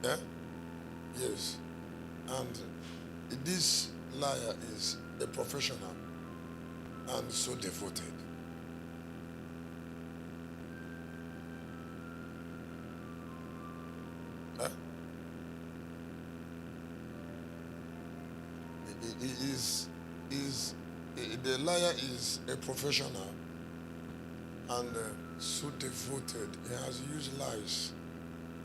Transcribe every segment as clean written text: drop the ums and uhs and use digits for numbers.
Eh? Yes. And this liar is a professional and so devoted. Eh? The liar is a professional and so devoted. He has used lies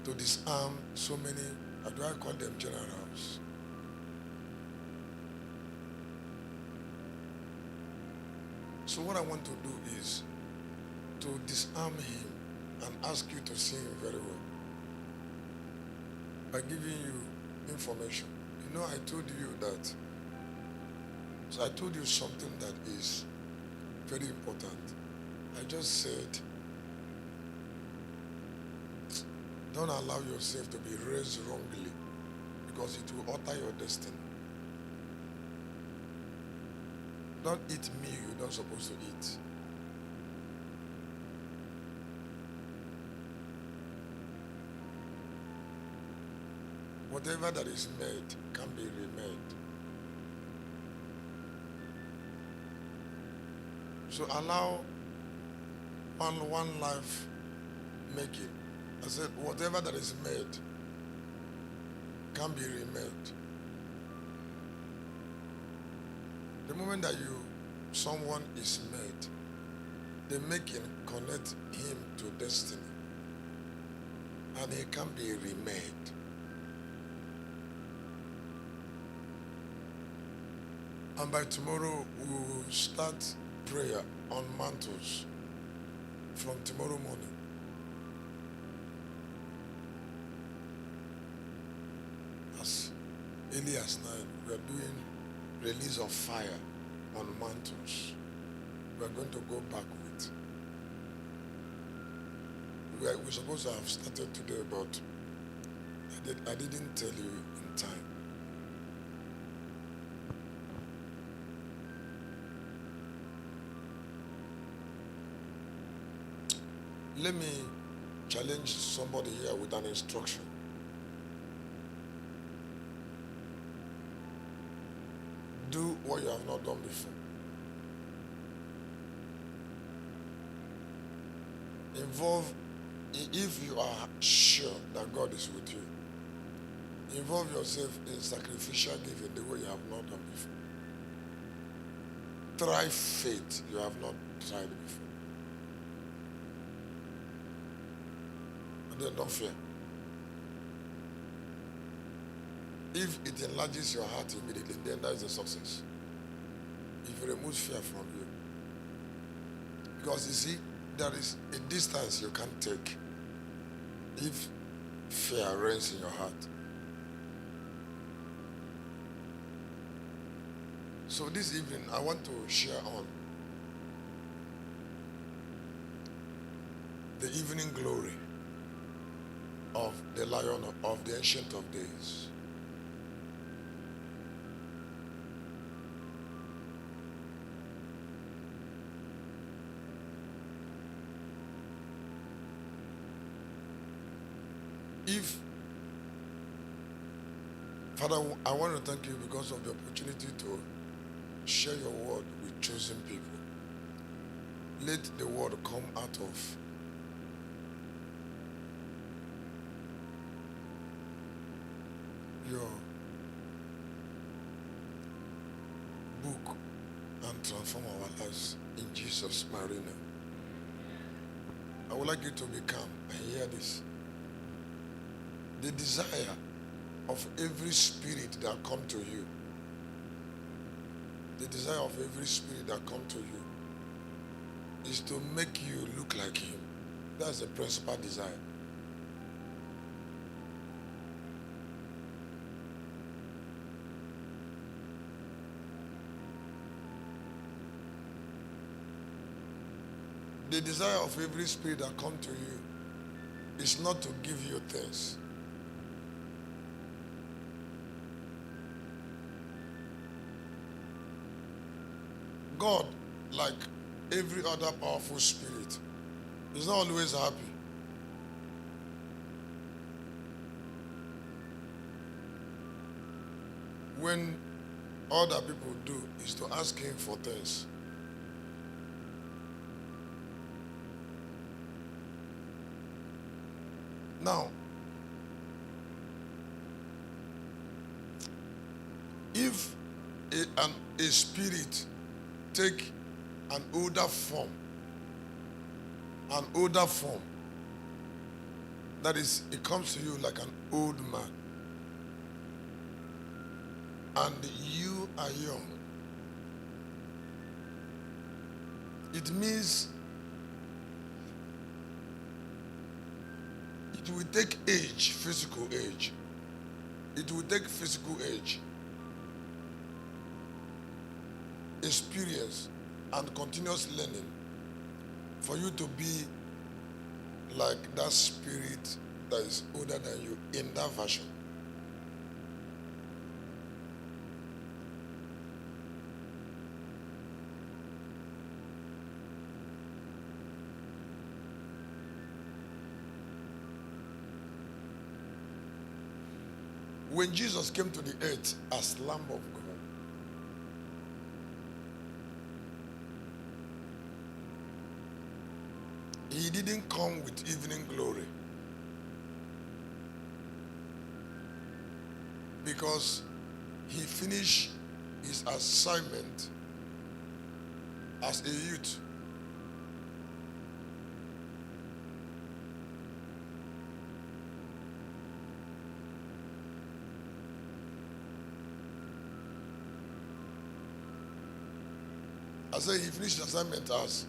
to disarm so many, how do I call them, generals? So what I want to do is to disarm him and ask you to see him very well by giving you information. You know, I told you that. So I told you something that is very important. I just said, don't allow yourself to be raised wrongly because it will alter your destiny. Don't eat meal you're not supposed to eat. Whatever that is made can be remade. So allow one life making. I said, whatever that is made can be remade. The moment that someone is made, the making connect him to destiny, and he can be remade. And by tomorrow, we will start prayer on mantles from tomorrow morning. As early as 9, we are doing release of fire on mantles. We are going to go back with. We're supposed to have started today, but I didn't tell you in time. Let me challenge somebody here with an instruction. Do what you have not done before. Involve, if you are sure that God is with you, involve yourself in sacrificial giving the way you have not done before. Try faith you have not tried before. And then don't fear. If it enlarges your heart immediately, then that is a success. If it removes fear from you. Because you see, there is a distance you can't take if fear reigns in your heart. So this evening, I want to share on the evening glory of the Lion of the Ancient of Days. Father, I want to thank you because of the opportunity to share your word with chosen people. Let the word come out of your book and transform our lives in Jesus' mighty name. I would like you to be calm and hear this. The desire of every spirit that come to you, the desire of every spirit that come to you is to make you look like him. That's the principal desire. The desire of every spirit that come to you is not to give you things. God, like every other powerful spirit, is not always happy. when all that people do is to ask him for things. Now, if a spirit take an older form, that is, it comes to you like an old man, and you are young, it means it will take age, physical age. It will take physical age, experience, and continuous learning for you to be like that spirit that is older than you in that version. When Jesus came to the earth as Lamb of God, he didn't come with evening glory, because he finished his assignment as a youth. I say he finished his assignment as.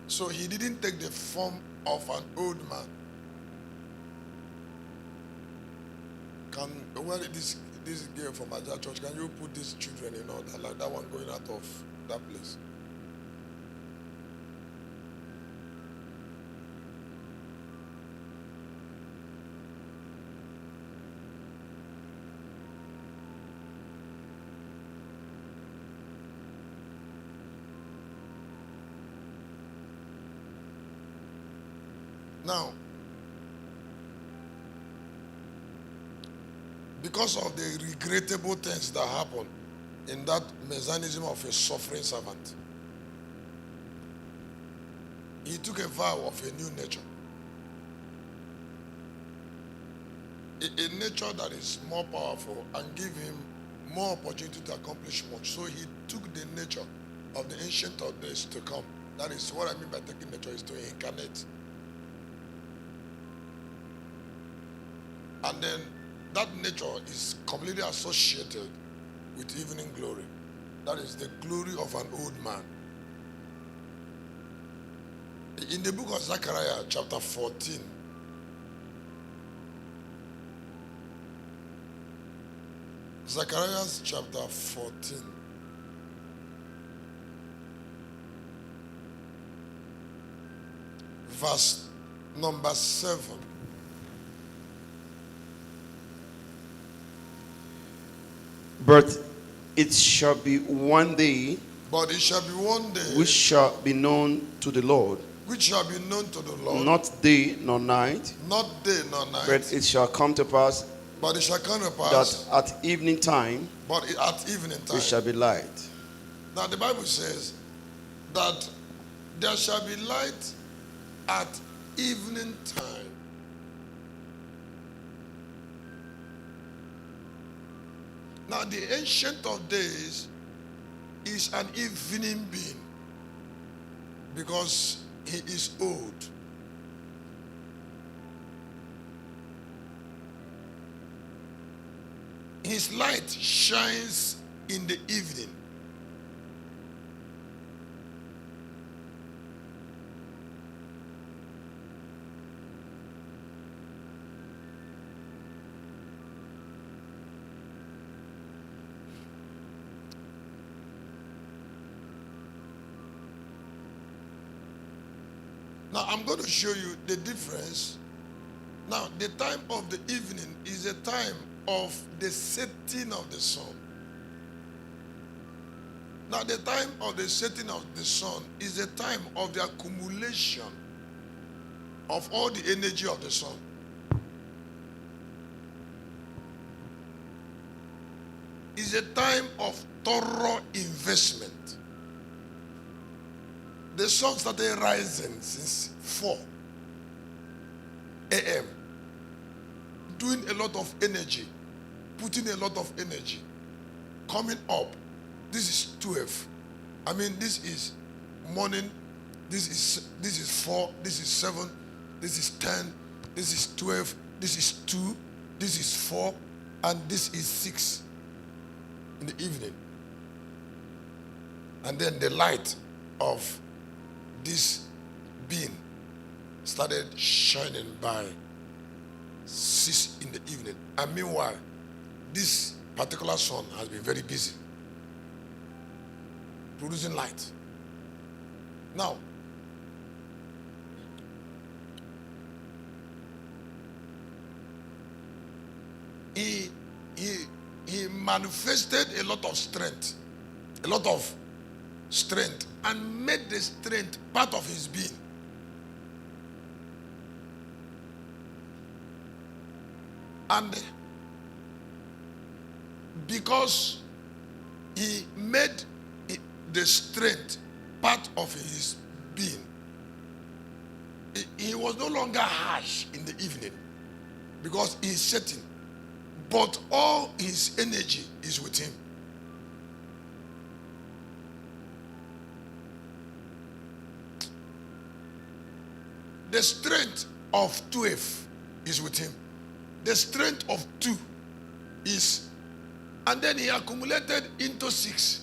So he didn't take the form of an old man. This girl from Aja Church, can you put these children in order, like that one going out of that place? Now, because of the regrettable things that happened in that mechanism of a suffering servant, he took a vow of a new nature. A nature that is more powerful and give him more opportunity to accomplish much. So he took the nature of the ancient of days to come. That is what I mean by taking nature, is to incarnate. And then that nature is completely associated with evening glory. That is the glory of an old man. In the book of Zechariah, chapter 14, Zechariah chapter 14, verse number 7. But it shall be one day, which shall be known to the Lord, not day nor night, but it shall come to pass, that at evening time, it shall be light. Now the Bible says that there shall be light at evening time. Now the Ancient of Days is an evening being because he is old. His light shines in the evening. Now I'm going to show you the difference. Now the time of the evening is a time of the setting of the sun. Now the time of the setting of the sun is a time of the accumulation of all the energy of the sun. is a time of thorough investment. The sun started rising since 4 a.m. Doing a lot of energy, putting a lot of energy, coming up. This is 12. I mean, this is morning. This is 4. This is 7. This is 10. This is 12. This is 2. This is 4. And this is 6 in the evening. And then the light of this being started shining by 6 in the evening. And meanwhile, this particular sun has been very busy producing light. Now, he manifested a lot of strength, and made the strength part of his being. And because he made the strength part of his being, he was no longer harsh in the evening because he is setting, but all his energy is with him. The strength of 12 is with him. The strength of 2 is, and then he accumulated into 6.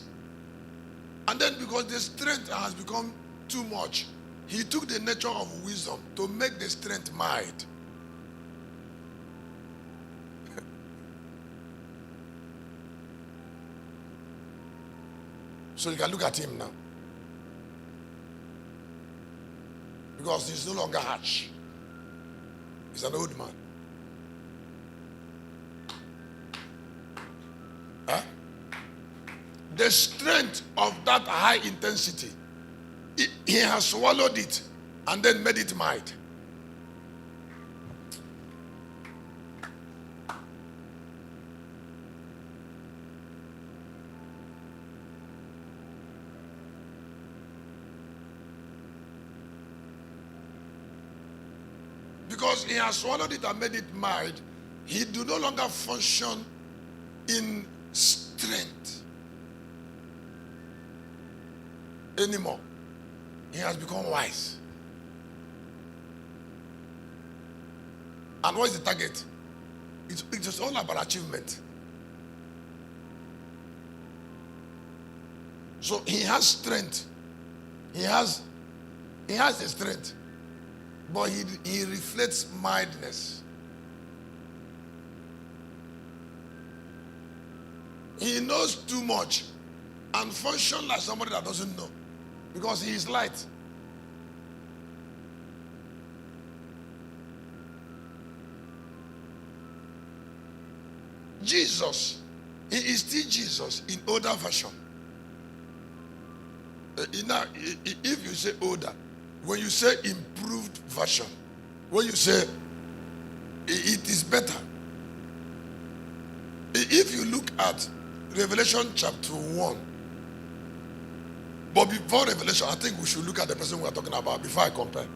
And then because the strength has become too much, he took the nature of wisdom to make the strength mild. So you can look at him now. Because he's no longer harsh. He's an old man. Huh? The strength of that high intensity, he has swallowed it and then made it mild. Because he has swallowed it and made it mild, he do no longer function in strength anymore. He has become wise. And what is the target? It's all about achievement. So he has strength. He has the strength. But he reflects mildness. He knows too much and functions like somebody that doesn't know because he is light. Jesus, he is still Jesus in older version. If you say older, when you say improved version, when you say it is better, if you look at Revelation chapter 1, but before Revelation, I think we should look at the person we are talking about before I compare.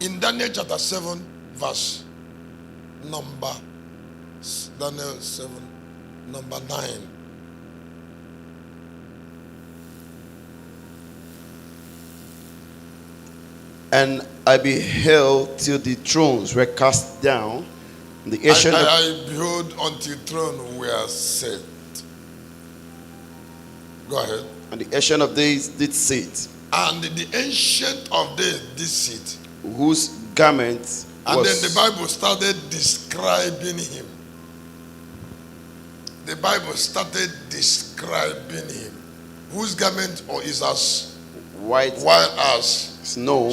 In Daniel chapter 7, verse number, Daniel 7, number 9. And I beheld till the thrones were cast down. The ancient I beheld until thrones were set. Go ahead. And the ancient of days did sit. And the ancient of days did sit. Whose garment and then the Bible started describing him. The Bible started describing him. Whose garment is as white as snow.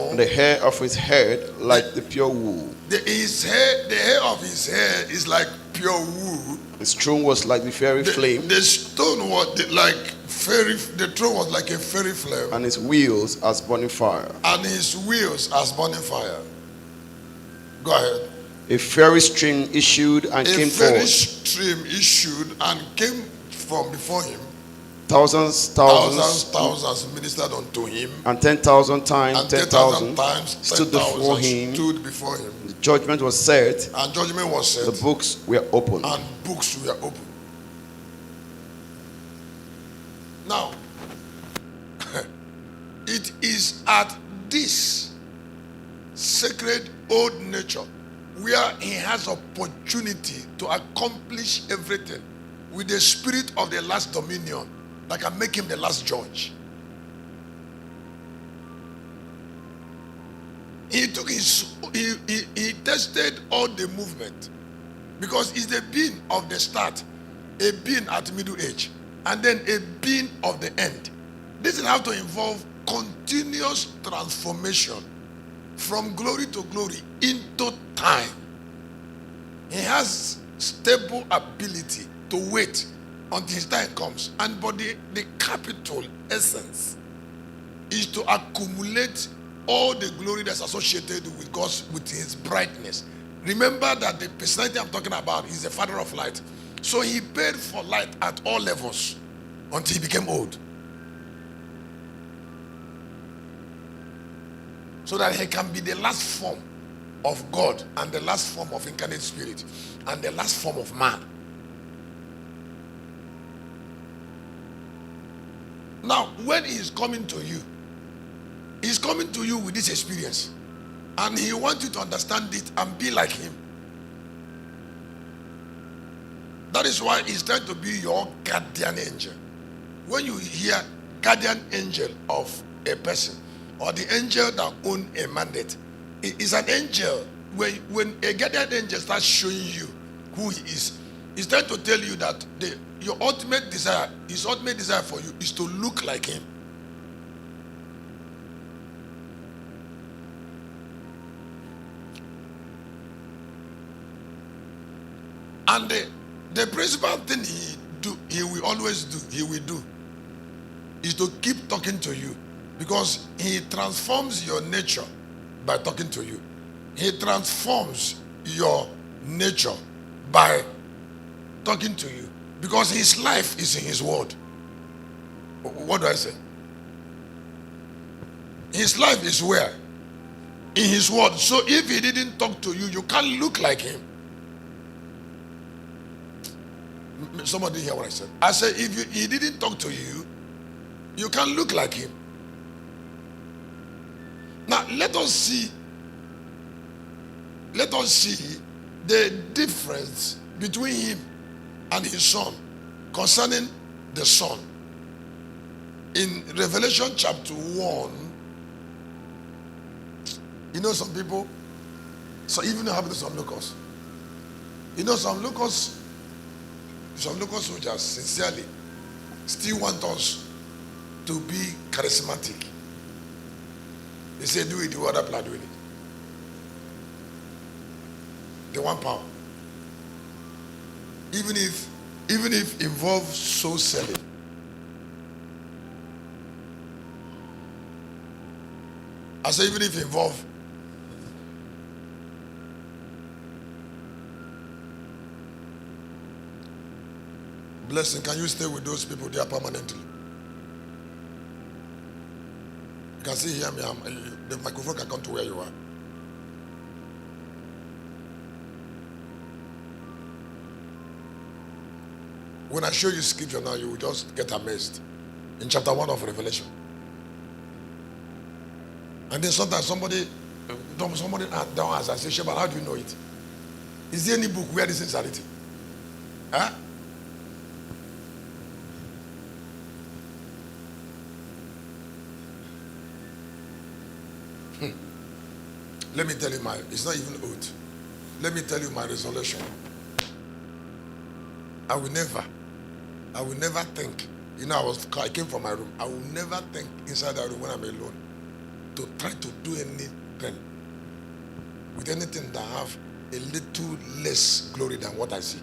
And the hair of his head like the pure wool. The hair of his hair is like pure wool. His throne was like the fiery flame. The stone was like The throne was like a fairy flame. And his wheels as burning fire. And his wheels as burning fire. Go ahead. A fiery stream issued and came forth. A fiery stream issued and came from before him. Thousands ministered unto him. And 10,000 times 10,000 stood before him. The judgment was set. And judgment was set. The books were opened. And books were opened. Now, it is at this sacred old nature where he has opportunity to accomplish everything with the spirit of the last dominion that can make him the last judge. He took he tested all the movement, because it's the being of the start, a being at middle age, and then a being of the end. This will have to involve continuous transformation from glory to glory into time. He has stable ability to wait until his time comes. But the capital essence is to accumulate all the glory that's associated with God's, with his brightness. Remember that the personality I'm talking about is the father of light. So he paid for light at all levels until he became old, so that he can be the last form of God and the last form of incarnate spirit and the last form of man. Now, when he is coming to you, he's coming to you with this experience, and he wants you to understand it and be like him. That is why he's trying to be your guardian angel. When you hear guardian angel of a person, or the angel that owns a mandate, it is an angel. When a guardian angel starts showing you who he is, he's trying to tell you that your ultimate desire, his ultimate desire for you is to look like him. And the principal thing he will always do, is to keep talking to you, because he transforms your nature by talking to you. He transforms your nature by talking to you, because his life is in his word. What do I say? His life is where? In his word. So if he didn't talk to you, you can't look like him. Somebody hear what I said? I said, if he didn't talk to you, you can't look like him. Now let us see the difference between him and his son concerning the son. In Revelation chapter 1, you know, some people, so even happen to some locals, you know, some locals soldiers sincerely still want us to be charismatic. They say, do it the other plan doing it. They want power. Even if involves soul selling. I say even if involve blessing, can you stay with those people there permanently? You can see here, the microphone can come to where you are. When I show you scripture now, you will just get amazed. In chapter 1 of Revelation. And then sometimes somebody don't ask, I say, Sheba, how do you know it? Is there any book where this is written? Huh? Let me tell you it's not even oath. Let me tell you my resolution. I will never think, I came from my room. I will never think inside that room when I'm alone to try to do anything with anything that have a little less glory than what I see.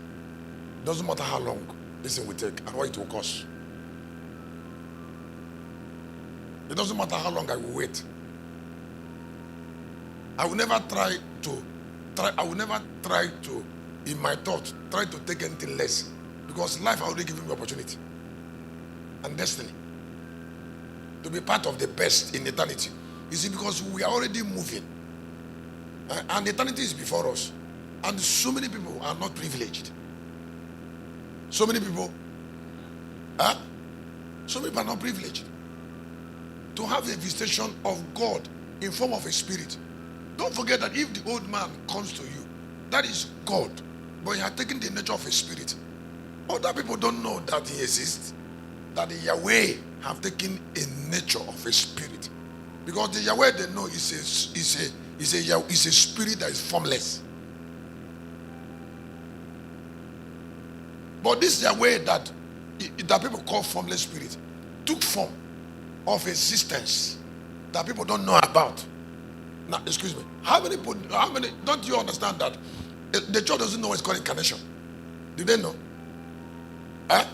Doesn't matter how long this thing will take and what it will cost. It doesn't matter how long I will wait. I will never try to, in my thoughts, try to take anything less. Because life already given me opportunity and destiny to be part of the best in eternity. You see, because we are already moving. And eternity is before us. And so many people are not privileged. So many people are not privileged to have a visitation of God in form of a spirit. Don't forget that if the old man comes to you, that is God, but he has taken the nature of a spirit. Other people don't know that he exists, that the Yahweh have taken a nature of a spirit. Because the Yahweh they know is a spirit that is formless. But this Yahweh that people call formless spirit took form of existence that people don't know about. Now, excuse me. How many don't you understand that the church doesn't know what's called incarnation? Do they know? Huh?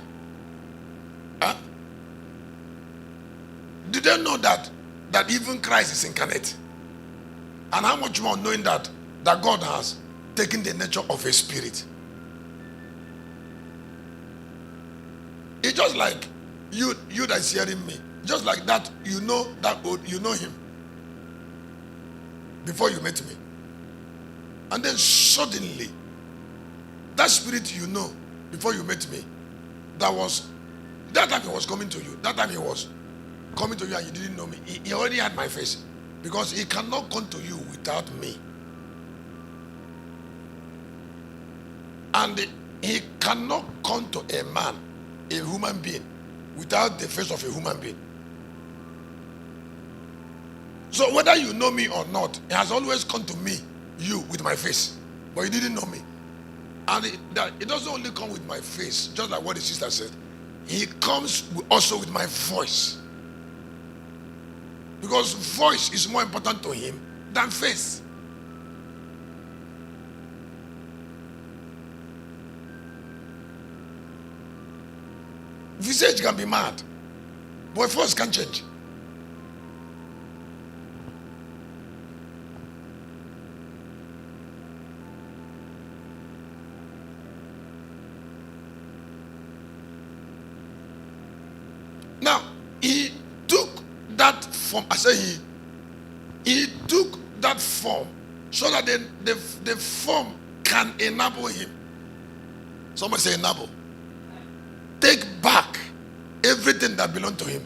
Do they know that even Christ is incarnate? And how much more knowing that God has taken the nature of a spirit? It's just like you that is hearing me. Just like that, you know him before you met me. And then suddenly, that spirit you know before you met me, that time he was coming to you. That time he was coming to you and you didn't know me. He already had my face. Because he cannot come to you without me. And he cannot come to a man, a human being, without the face of a human being. So whether you know me or not, he has always come to me, you, with my face. But you didn't know me. And it doesn't only come with my face, just like what the sister said. He comes also with my voice. Because voice is more important to him than face. Visage can be mad, but voice can change. Now, he took that form. I say he took that form so that the form can enable him. Somebody say enable. Take back everything that belongs to him.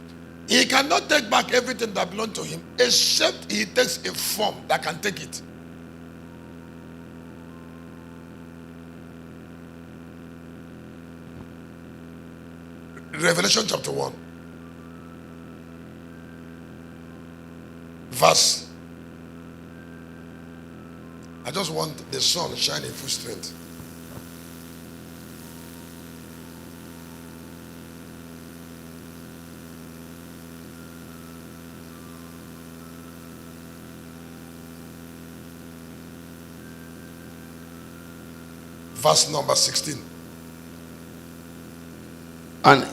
He cannot take back everything that belongs to him except he takes a form that can take it. Revelation chapter 1. Verse. I just want the sun shine in full strength. Verse number 16. And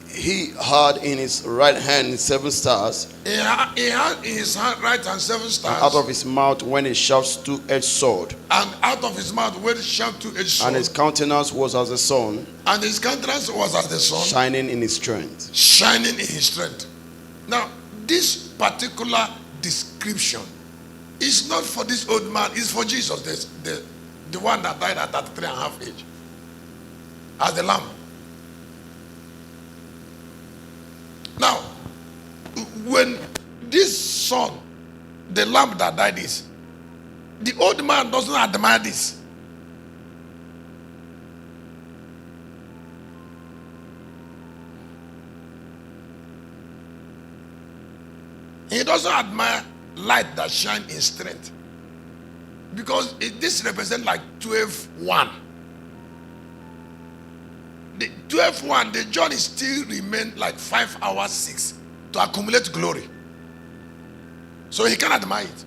he had in his right hand 7 stars. He had in his right hand 7 stars. And out of his mouth went a sharp 2-edged sword. And out of his mouth went a sharp 2-edged sword. And his countenance was as the sun. And his countenance was as the sun. Shining in his strength. Shining in his strength. Now, this particular description is not for this old man. It's for Jesus, the one that died at 33.5 age. As the lamb. Now, when this son, the lamb that died is, the old man doesn't admire this. He doesn't admire light that shines in strength. Because this represents like 12:1. The 12:1, the journey still remains like 5 hours 6 to accumulate glory. So he can admire it.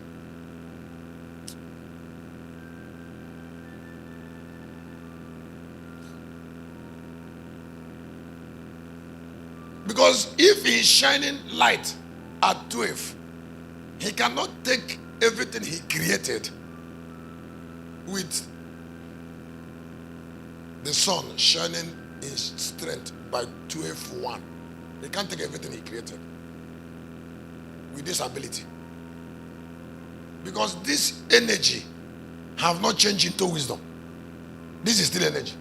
Because if he is shining light at 12, he cannot take everything he created with the sun shining in strength by 12:1. He can't take everything he created with this ability. Because this energy have not changed into wisdom. This is still energy.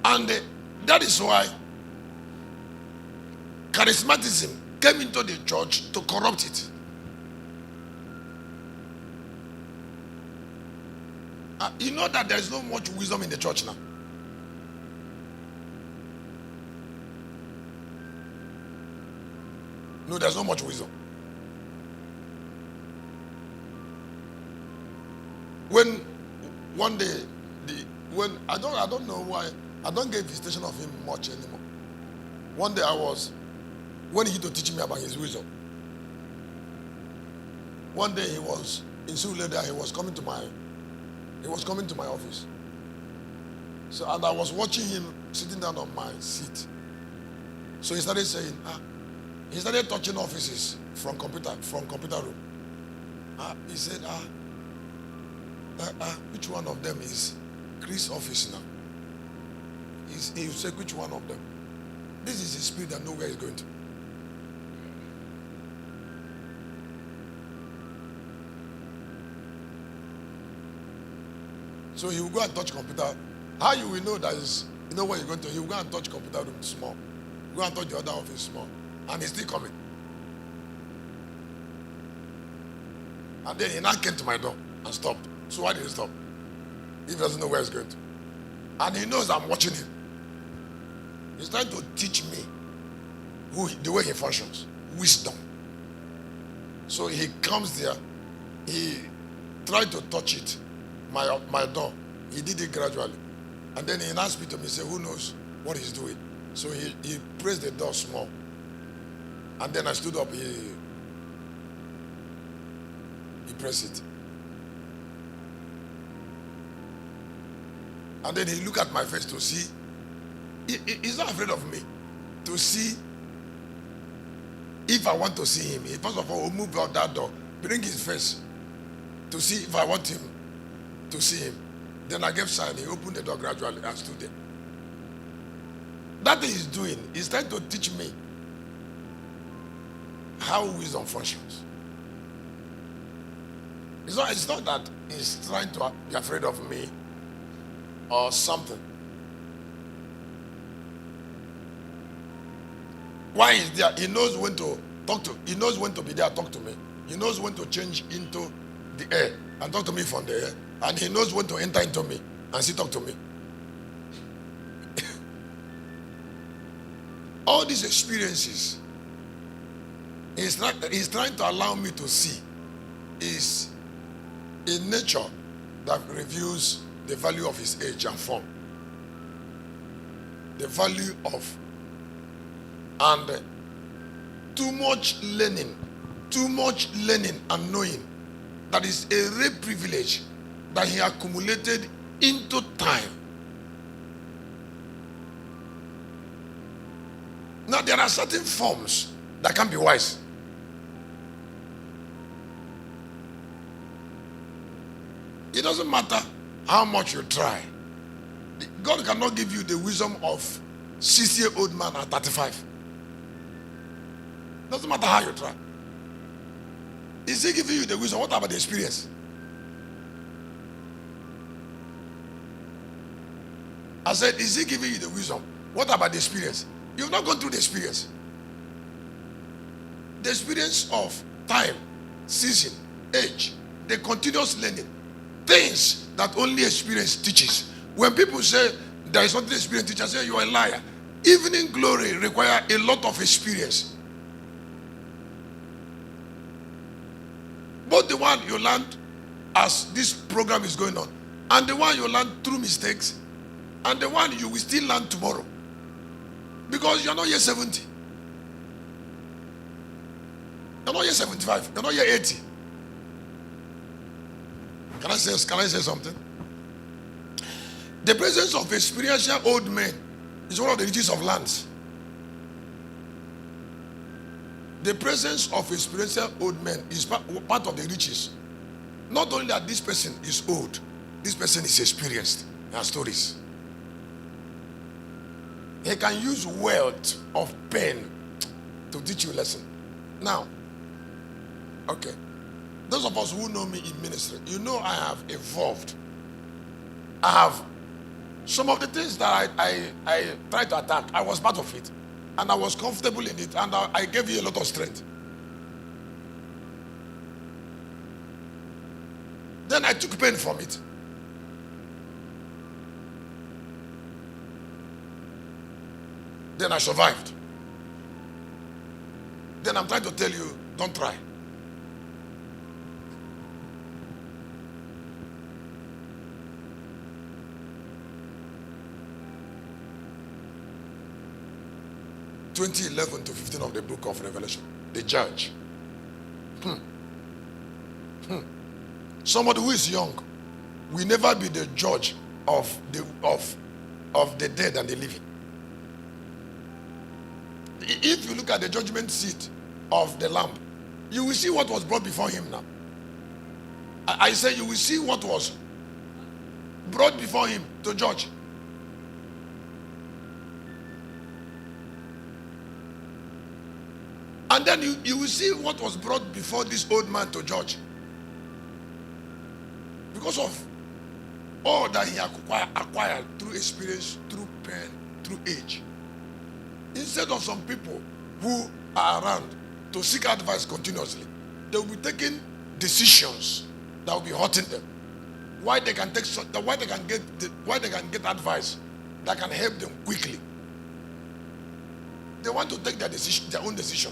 And that is why charismatism came into the church to corrupt it. You know that there is not much wisdom in the church now. No, there's not much wisdom. When one day, when I don't know why I don't get visitation of him much anymore. One day when he used to teach me about his wisdom. One day he was in Suleda, he was coming to my office. So, and I was watching him sitting down on my seat. So he started saying, he started touching offices from computer room. He said, which one of them is Chris' office now? He said, which one of them? This is the spirit that nowhere is going to. So he will go and touch computer. How you will know that is, you know where you're going to? He will go and touch computer room small. Go and touch the other office small. And he's still coming. And then he now came to my door and stopped. So why did he stop? He doesn't know where he's going to. And he knows I'm watching him. He's trying to teach me the way he functions. Wisdom. So he comes there. He tried to touch it. My door. He did it gradually. And then he now speak to me and say, who knows what he's doing? So he pressed the door small. And then I stood up. He pressed it. And then he looked at my face to see. He's not afraid of me. To see if I want to see him. He first of all will move out that door, bring his face to see if I want him to see him. Then I gave sign. He opened the door gradually and stood there. That thing he's doing is trying to teach me how wisdom functions. It's not that he's trying to be afraid of me or something. Why is there? He knows when to talk to. He knows when to be there, talk to me. He knows when to change into the air and talk to me from the air. And he knows when to enter into me and still talk to me. All these experiences, he's trying to allow me to see is a nature that reveals the value of his age and form. The value of, and too much learning and knowing that is a rare privilege that he accumulated into time. Now there are certain forms that can be wise. It doesn't matter how much you try. God cannot give you the wisdom of 60-year-old man at 35. Doesn't matter how you try. Is he giving you the wisdom? What about the experience? I said, is he giving you the wisdom? What about the experience? You've not gone through the experience. The experience of time, season, age, the continuous learning. Things that only experience teaches. When people say there is something experience teaches, I say you are a liar. Evening glory requires a lot of experience. Both the one you learned as this program is going on, and the one you learned through mistakes, and the one you will still learn tomorrow. Because you're not yet 70. You're not yet 75. You're not yet 80. Can I say something? The presence of experiential old men is one of the riches of lands. The presence of a spiritual old man is part of the riches. Not only that this person is old, this person is experienced. There are stories. He can use wealth of pen to teach you a lesson. Now, okay. Those of us who know me in ministry, you know I have evolved. I have some of the things that I tried to attack, I was part of it. And I was comfortable in it, and I gave you a lot of strength. Then I took pain from it. Then I survived. Then I'm trying to tell you, don't try. (2011 to 15) of the book of Revelation, the judge. Somebody who is young will never be the judge of the dead and the living. If you look at the judgment seat of the Lamb, you will see what was brought before him now. I say you will see what was brought before him to judge. And then you will see what was brought before this old man to judge. Because of all that he acquired through experience, through pain, through age. Instead of some people who are around to seek advice continuously, they will be taking decisions that will be hurting them. Why they can get advice that can help them quickly. They want to take their own decision.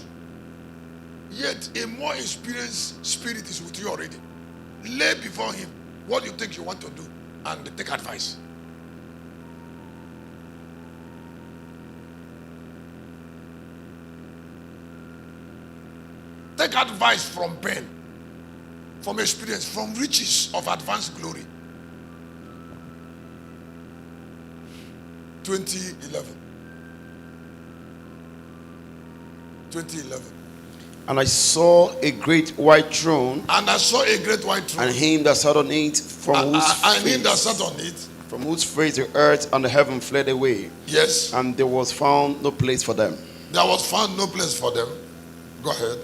Yet a more experienced spirit is with you already. Lay before him what you think you want to do and take advice. Take advice from pain, from experience, from riches of advanced glory. 2011. And I saw a great white throne. And I saw a great white throne. And him that sat on it, from whose face the earth and the heaven fled away. Yes. And there was found no place for them. There was found no place for them. Go ahead.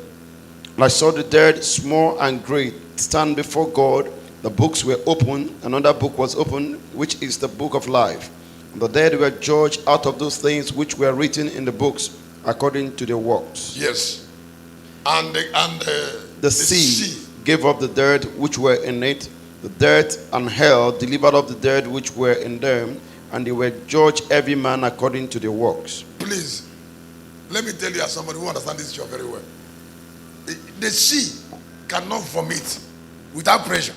And I saw the dead, small and great, stand before God. The books were open. Another book was opened, which is the book of life. And the dead were judged out of those things which were written in the books, according to their works. Yes. And the sea gave up the dead which were in it. The death and hell delivered up the dead which were in them, and they were judged every man according to their works. Please, let me tell you as somebody who understands this job very well. The sea cannot vomit without pressure.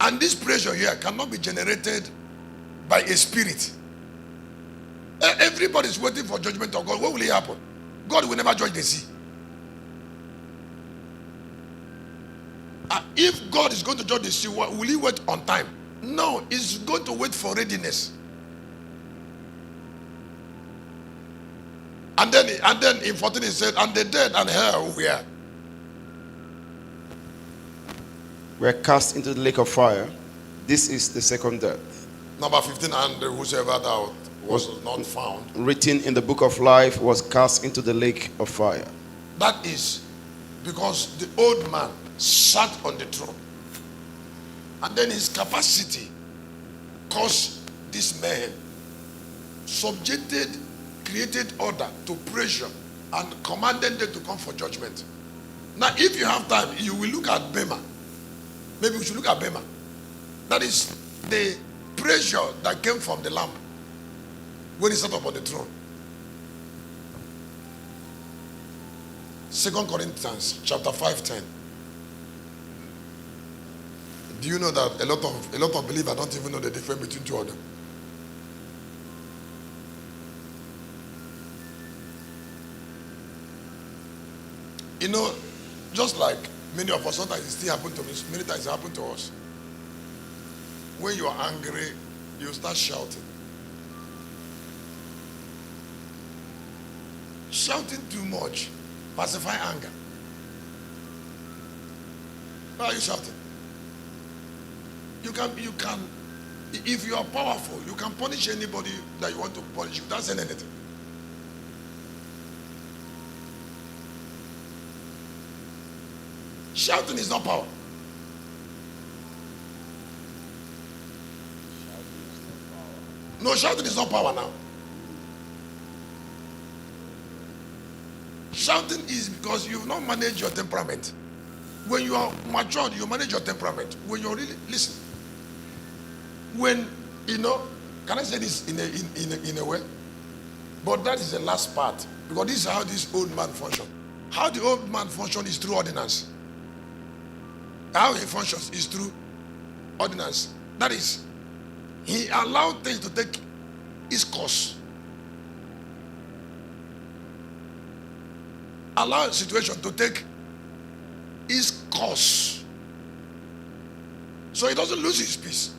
And this pressure here cannot be generated by a spirit. Everybody is waiting for judgment of God. What will it happen? God will never judge the sea. If God is going to judge the sea, will he wait on time? No, he's going to wait for readiness. And then in 14 he said, and the dead and hell were cast into the lake of fire. This is the second death. Number 15, and whosoever thou was not found, written in the book of life, was cast into the lake of fire. That is because the old man sat on the throne, and then his capacity caused this man, subjected, created order to pressure, and commanded them to come for judgment. Now, if you have time, you will look at Bema. Maybe we should look at Bema. That is the pressure that came from the Lamb when he sat up on the throne. 2 Corinthians chapter 5:10. Do you know that a lot of believers don't even know the difference between two of them? You know, just like many of us, sometimes it still happens to me, many times it happens to us. When you are angry, you start shouting. Shouting too much. Pacify anger. Why are you shouting? You can, if you are powerful, you can punish anybody that you want to punish without saying anything. Shouting is not power. No, shouting is not power now. Shouting is because you've not managed your temperament. When you are matured, you manage your temperament. When you're really, listen. When, can I say this in a way? But that is the last part. Because this is how this old man functions. How the old man functions is through ordinance. How he functions is through ordinance. That is, he allowed things to take its course. Allow a situation to take its course. So he doesn't lose his peace.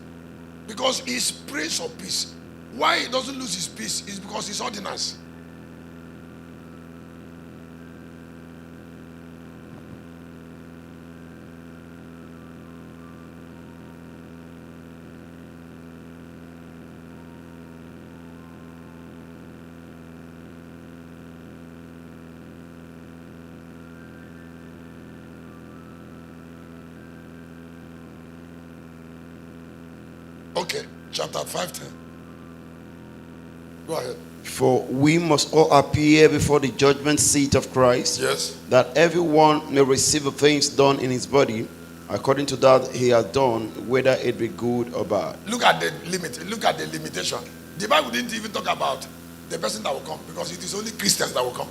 Because he's Prince of Peace. Why he doesn't lose his peace is because it's ordinance. Okay, chapter 5:10. Go ahead. For we must all appear before the judgment seat of Christ. Yes. That everyone may receive the things done in his body according to that he has done, whether it be good or bad. Look at the limit. Look at the limitation. The Bible didn't even talk about the person that will come, because it is only Christians that will come.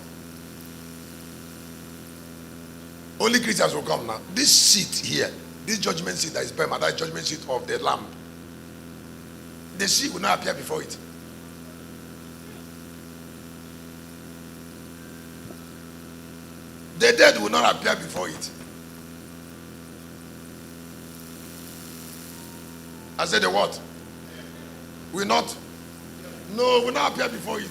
Only Christians will come now. This seat here, this judgment seat that is Bema, that judgment seat of the Lamb, the sea will not appear before it. The dead will not appear before it. I said the what? Will not? No, will not appear before it.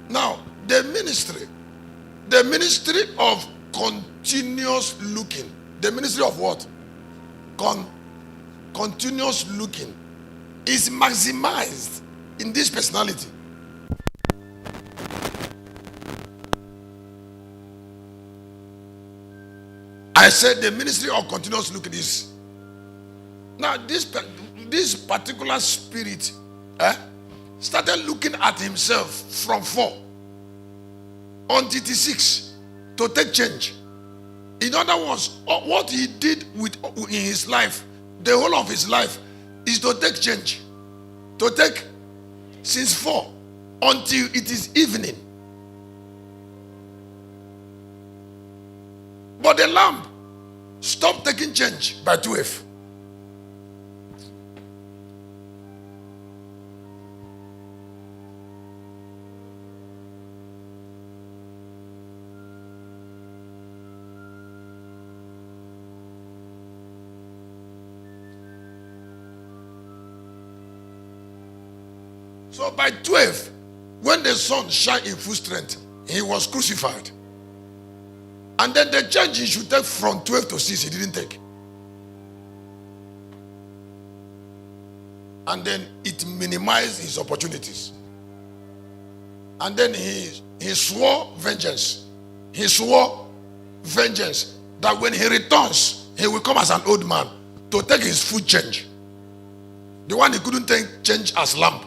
Now, the ministry of continuous looking, the ministry of what? Continuous looking is maximized in this personality. I said the ministry of continuous looking is. Now, this particular spirit, started looking at himself from 4 until 6 to take change. In other words, what he did in his life, the whole of his life, is to take change. To take since 4 until it is evening. But the lamb stopped taking change by 12. So by 12, when the sun shine in full strength, he was crucified. And then the change he should take from 12 to 6, he didn't take. And then it minimized his opportunities. And then he swore vengeance. He swore vengeance that when he returns, he will come as an old man to take his full change. The one he couldn't take change as lamb.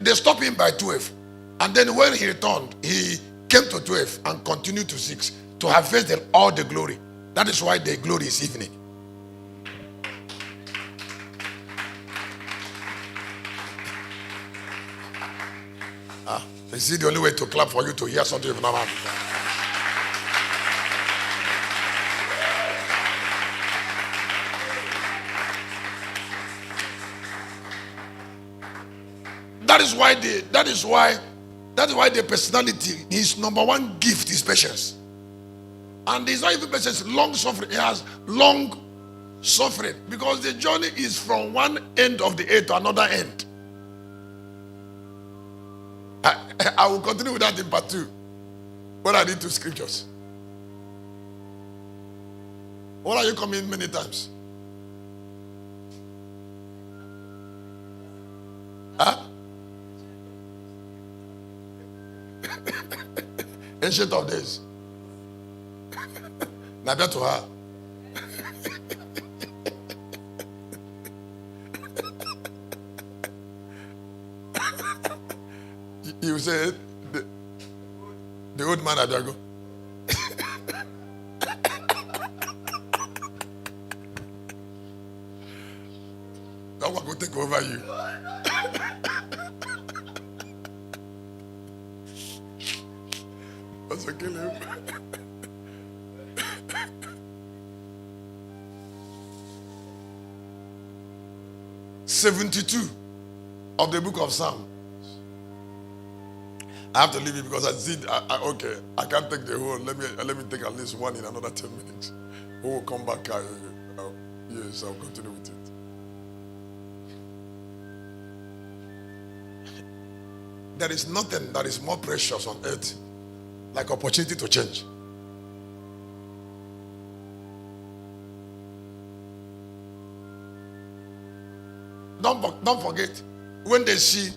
They stopped him by 12. And then when he returned, he came to 12 and continued to 6 to harvest all the glory. That is why the glory is evening. You see, the only way to clap for you to hear something you've never heard. That is why the personality, his number one gift is patience. And it's not even patience, long suffering. He has long suffering because the journey is from one end of the earth to another end. I will continue with that in part 2 when I read 2 scriptures. What are you coming many times? Huh? Ancient of days. Nabia to her. You said the old man Abiago. That one will take over you. That's okay, him. 72 of the book of Psalms. I have to leave it because I see. Okay, I can't take the whole. Let me take at least one in another 10 minutes. We will come back. Yes, I'll continue with it. There is nothing that is more precious on earth like opportunity to change. Don't forget when they said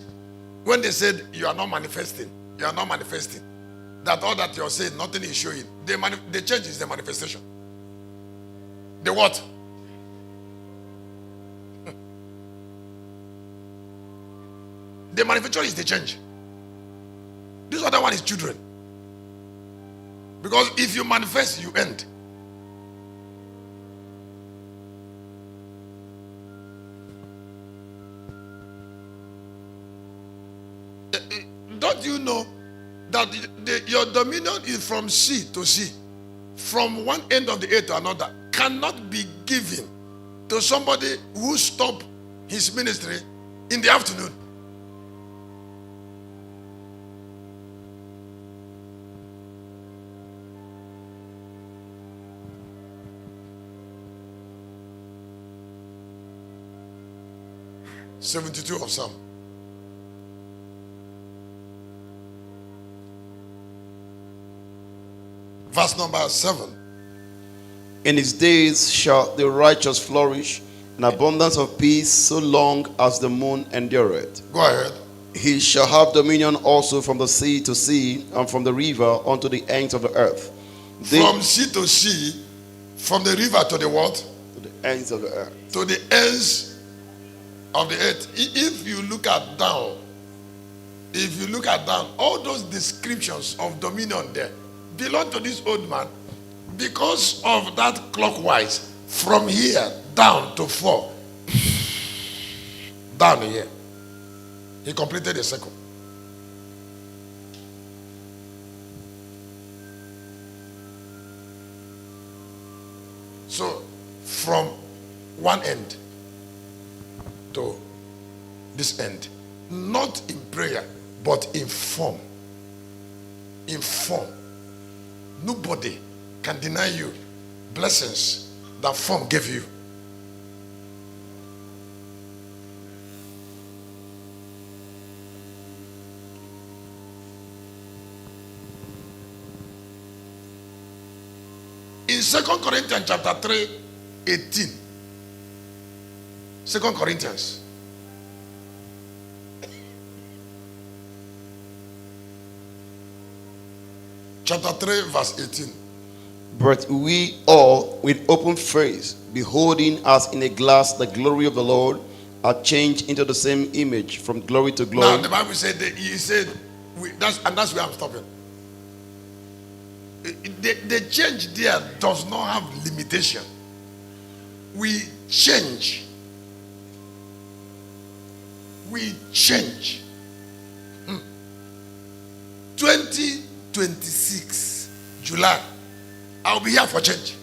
you are not manifesting, that all that you're saying, nothing is showing. The change is the manifestation. The what? The manufacture is the change. This other one is children. Because if you manifest, you end. Don't you know that your dominion is from sea to sea, from one end of the earth to another, cannot be given to somebody who stopped his ministry in the afternoon. (72 of Psalm). Verse number 7. In his days shall the righteous flourish, in abundance of peace, so long as the moon endureth. Go ahead. He shall have dominion also from the sea to sea, and from the river unto the ends of the earth. From sea to sea, from the river to the what? To the ends of the earth. To the ends of the earth. If you look at down, all those descriptions of dominion there belong to this old man because of that clockwise from here down to 4 down here. He completed a circle. So from one end to this end, not in prayer but in form. In form. Nobody can deny you blessings that form gave you. In 2 Corinthians chapter 3, 18. 2 Corinthians. Chapter 3, verse 18. But we all, with open face, beholding as in a glass the glory of the Lord, are changed into the same image from glory to glory. Now the Bible said that's where I'm stopping. The change there does not have limitation. We change. We change. 2026 July, I'll be here for change.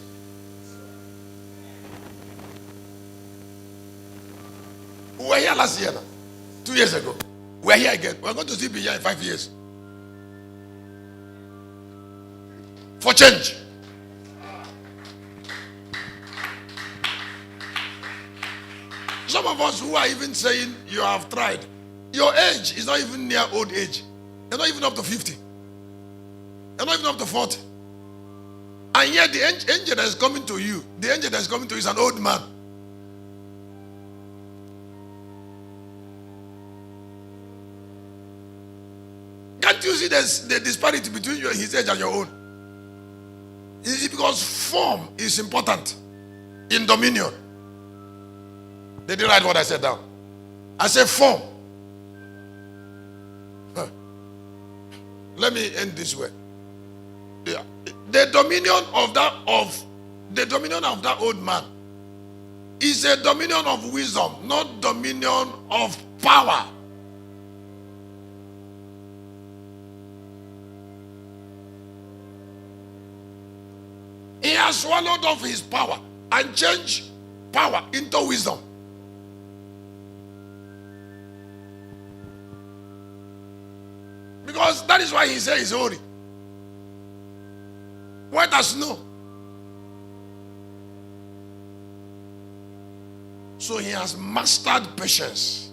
We were here last year, 2 years ago. We're here again. We're going to still be here in 5 years. For change. Some of us who are even saying you have tried, your age is not even near old age. You're not even up to 50. You're not even up to 40. And yet the angel that is coming to you, the angel that is coming to you is an old man. Can't you see the disparity between his age and your own? Is it because form is important in dominion? They didn't write what I said down. I said form. Let me end this way. The dominion of that old man is a dominion of wisdom, not dominion of power. He has swallowed off his power and changed power into wisdom. Because that is why he says he's holy. White as snow. So he has mastered patience.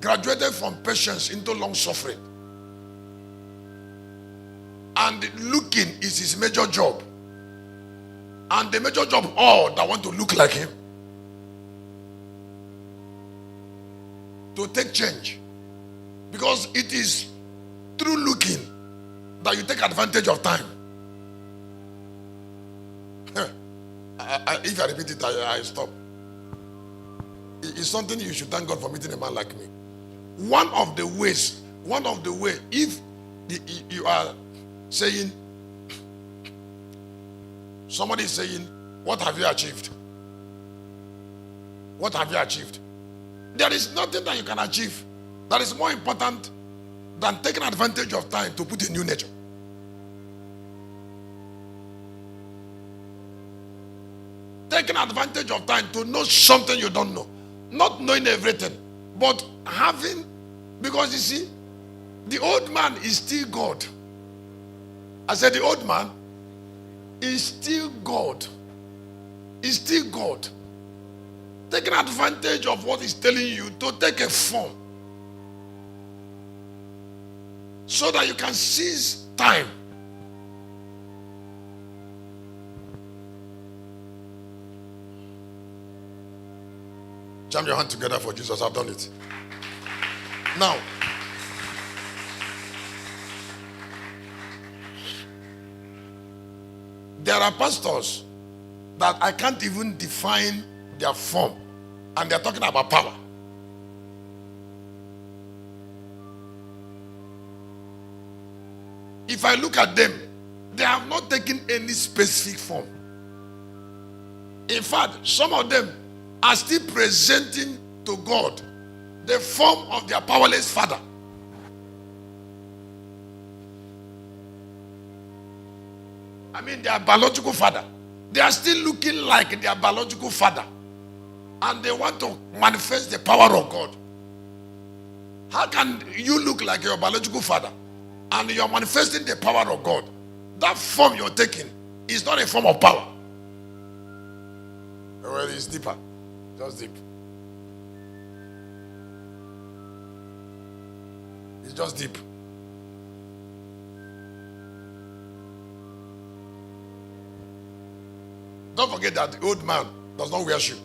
Graduated from patience into long suffering. And looking is his major job. And the major job of all that want to look like him. To take change. Because it is through looking that you take advantage of time. If I repeat it, I stop. It's something you should thank God for meeting a man like me. One of the ways, if you are saying, somebody is saying, what have you achieved? What have you achieved? There is nothing that you can achieve that is more important than taking advantage of time to put a new nature. Taking advantage of time to know something you don't know. Not knowing everything, but having, because you see, the old man is still God. I said the old man is still God. Is still God. Taking advantage of what he's telling you to take a form. So that you can seize time. Jam your hand together for Jesus. I've done it. Now, there are pastors that I can't even define their form, and they're talking about power. If I look at them, they have not taken any specific form. In fact, some of them are still presenting to God the form of their powerless father. I mean, their biological father. They are still looking like their biological father. And they want to manifest the power of God. How can you look like your biological father and you're manifesting the power of God? That form you're taking is not a form of power. Well, it's deeper. Just deep. It's just deep. Don't forget that the old man does not wear shoe.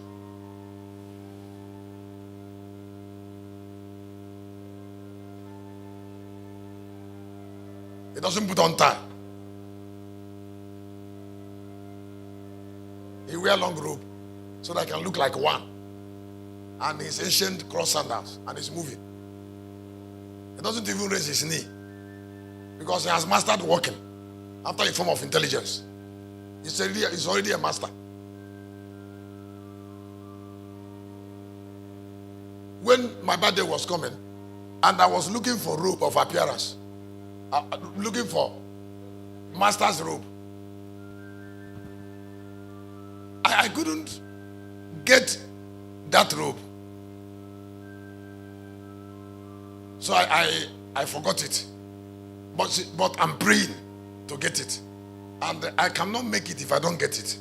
He doesn't put on tie. He wears long robe so that he can look like one. And his ancient cross sandals, and he's moving. He doesn't even raise his knee because he has mastered walking after a form of intelligence. He's already a master. When my birthday was coming, and I was looking for robe of appearance, looking for master's robe, I couldn't get that robe. So I forgot it. But I'm praying to get it. And I cannot make it if I don't get it.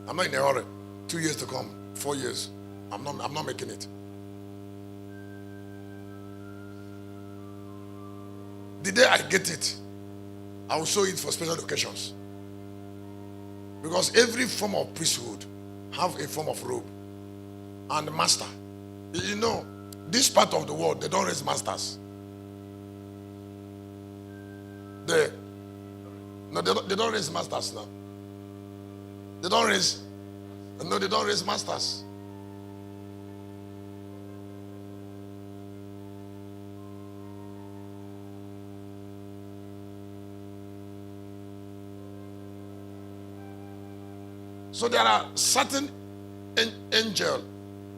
I'm not in a hurry. 2 years to come, 4 years. I'm not making it. The day I get it, I will show it for special occasions. Because every form of priesthood have a form of robe and master. You know, this part of the world, they don't raise masters. They don't raise masters now. They don't raise masters. So there are certain angel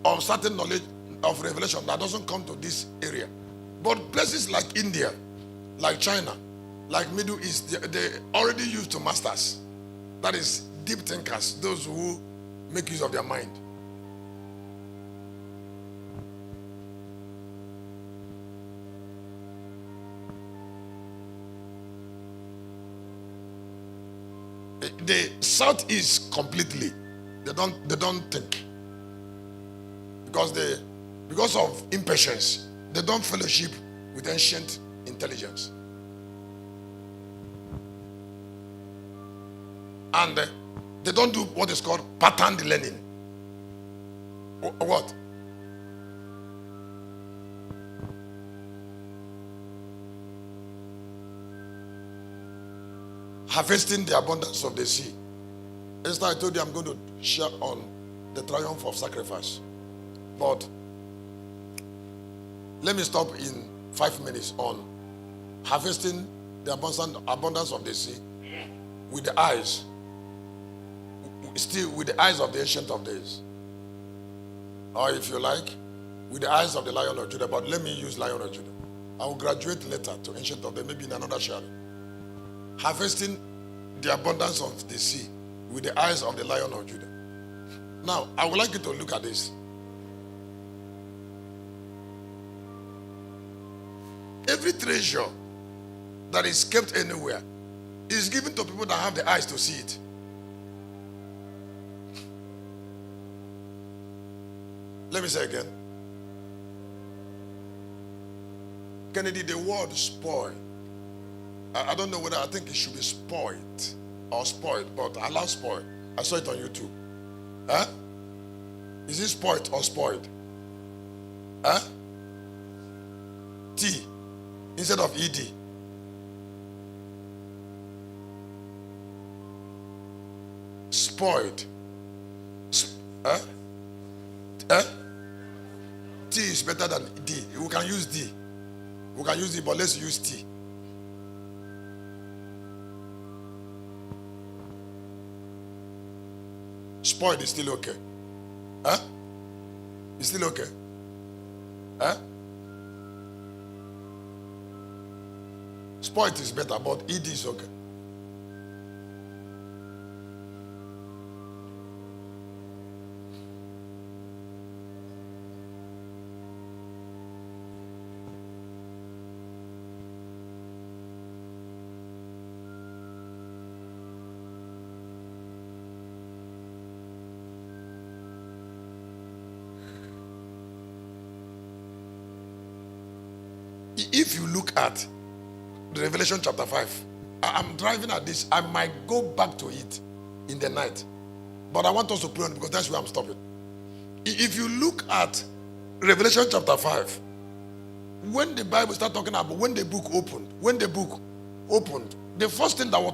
or certain knowledge of revelation that doesn't come to this area. But places like India, like China, like Middle East, they already used to masters. That is deep thinkers, those who make use of their mind. The Southeast completely, they don't think, because of impatience, they don't fellowship with ancient intelligence, and they don't do what is called patterned learning. What? Harvesting the abundance of the sea. Esther, I told you I'm going to share on the triumph of sacrifice. But let me stop in 5 minutes on harvesting the abundance of the sea with the eyes, still with the eyes of the Ancient of Days. Or if you like, with the eyes of the Lion of Judah. But let me use Lion of Judah. I will graduate later to Ancient of Days, maybe in another sharing. Harvesting the abundance of the sea with the eyes of the Lion of Judah. Now, I would like you to look at this. Every treasure that is kept anywhere is given to people that have the eyes to see it. Let me say again. Kennedy, the word spoil. I don't know whether I think it should be spoiled or spoiled, but I love spoiled. I saw it on YouTube. Huh? Is it spoiled or spoiled? Huh? T instead of ED. Spoiled. Huh? Huh? T is better than D. We can use D. We can use D, but let's use T. Spoiled is still okay. Huh? It's still okay. Huh? Spoiled is better, but ED is okay. If you look at the Revelation chapter 5, I'm driving at this. I might go back to it in the night. But I want us to pray on it because that's where I'm stopping. If you look at Revelation chapter 5, when the Bible started talking about when the book opened, the first thing that was